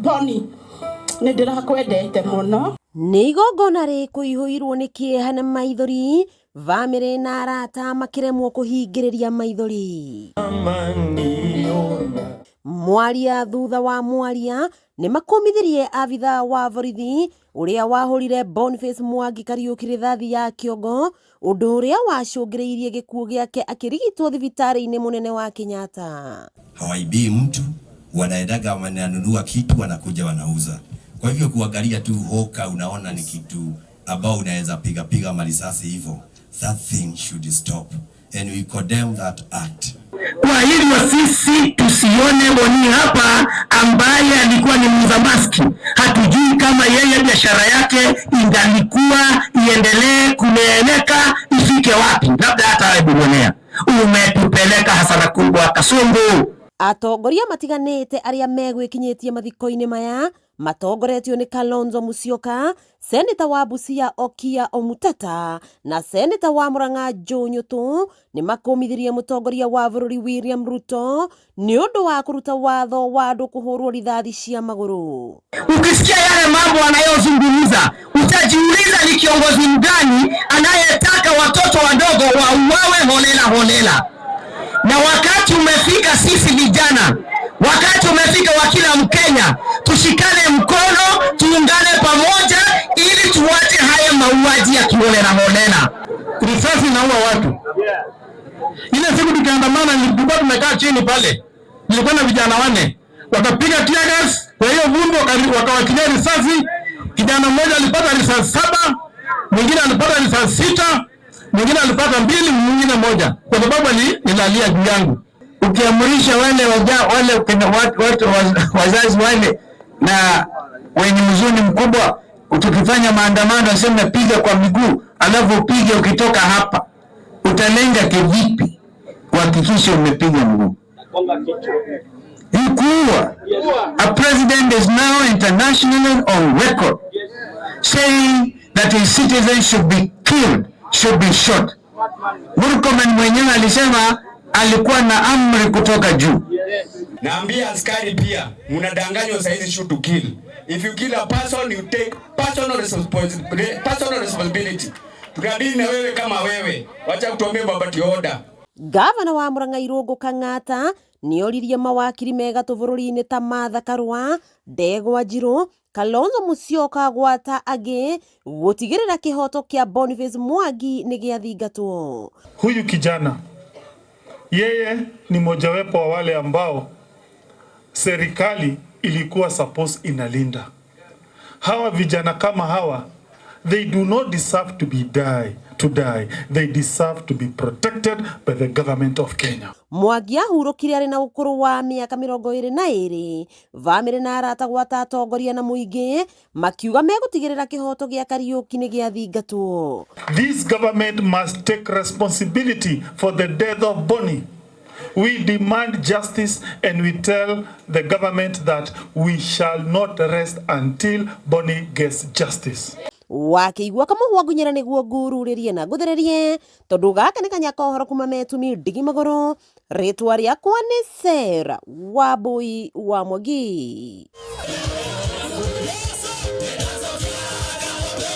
Boni nindirakwendete muno. Nĩ igongona rĩkũ ihũirwo nĩ kĩeha na maithori, bamĩrĩ na arata makĩremwo kũhingĩrĩria maithori. Mwaria thutha wa mwaria nĩ makũmithirie abitha wa borithi ũrĩa wahũrire Boniface Mwangi Kariuki rithathi ya kĩongo, ũndũ ũrĩa wacũngĩrĩirie gĩkuũ gĩake akĩrigitwo thibitarĩ-inĩ mũnene wa Kenyatta. Hawaibii mtu, wanaendaga wananunua kitu wanakuja wanauza. Kwa hivyo kuangalia tu hoka unaona ni kitu ambao unaweza piga marisasi hivyo. That thing should stop and we condemn that act. Kwa hivyo sisi tusione Boni hapa ambaye alikuwa ni muuza maski. Hatujui kama yeye biashara yake ingalikuwa iendelee kumeeleka ifike wapi. Labda hata wewe umetupeleka hasara kubwa Kasongo. Atongoria matiganĩte arĩa megwĩkinyĩtie mathiko-inĩ maya matongoretio nĩ Kalonzo Musyoka, seneta wa Busia Okiya Omutata na seneta wa Murang'a Joe Nyotu nĩ makũmithirie mũtongoria wa bũrũri William Ruto nĩ ũndũ wa kũruta watho wa andũ kũhũrwo rithathi cia magũrũ. Ukisikia yale mambo anayozungumza, utajiuliza ni kiongozi mgani anayetaka watoto wadogo wauawe holela. Na wakati umefika sisi vijana, wakati umefika wa kila Mkenya, tushikane mkono, tuungane pamoja ili tuwache haya mauaji ya kiholela. Risasi inaua watu. Ile siku tukiandamana nilikuwa tumekaa chini pale. Nilikuwa na vijana 4. Wakapiga tear gas, kwa hiyo vumbi wakawakilia risasi. Kijana mmoja alipata risasi 7, mwingine alipata risasi 6. Mwingine alipata 2, mwingine 1 kwa sababu alilalia juu yangu. Ukiamrisha wale watu wazazi wale na wenye mzuni mkubwa, tukifanya maandamano aseme piga kwa miguu, alafu upige ukitoka hapa, utalenga kivipi kuhakikisha umepiga mguu? Ikuwa a president is now internationally on record saying that his citizens should be killed, should be shot. Murkomen mwenyewe alisema alikuwa na amri kutoka juu. Naambia askari pia, mnadanganywa saizi shoot to kill. If you kill a person, you take personal responsibility. Tukadili na wewe kama wewe. Wacha kutuambia babati order. Gavana wa Murang'a Irungu Kang'ata nĩ oririe mawakiri mega bũrũri-inĩ ta Martha Karua, Ndegwa Njiru, Kalonzo Musyoka gwata angĩ gũtigĩrĩra kĩhoto kĩa Boniface Mwangi nĩ gĩathingatwo. Huyu kijana yeye ni mojawapo wa wale ambao serikali ilikuwa suppose inalinda. Hawa vijana kama hawa, they do not deserve to die. They deserve to be protected by the government of Kenya. Mwangi ahurũkire arĩ na ũkũrũ wa mĩaka 22, bamĩrĩ na arata gwata atongoria na mũingĩ makiuga megũtigĩrĩra kĩhoto gĩa Kariuki nĩ gĩathingatwo. This government must take responsibility for the death of Boni. We demand justice and we tell the government that we shall not rest until Boni gets justice. Wakĩigua kamũhwa ngunyĩra nĩguo ngururĩrie na ngũthererie tondũ gaka nĩ kanya kohoro kuma Metumi Ndigi Magũrũ. Rĩtwa rĩakwa nĩ Sarah Wambui wa Mwangi.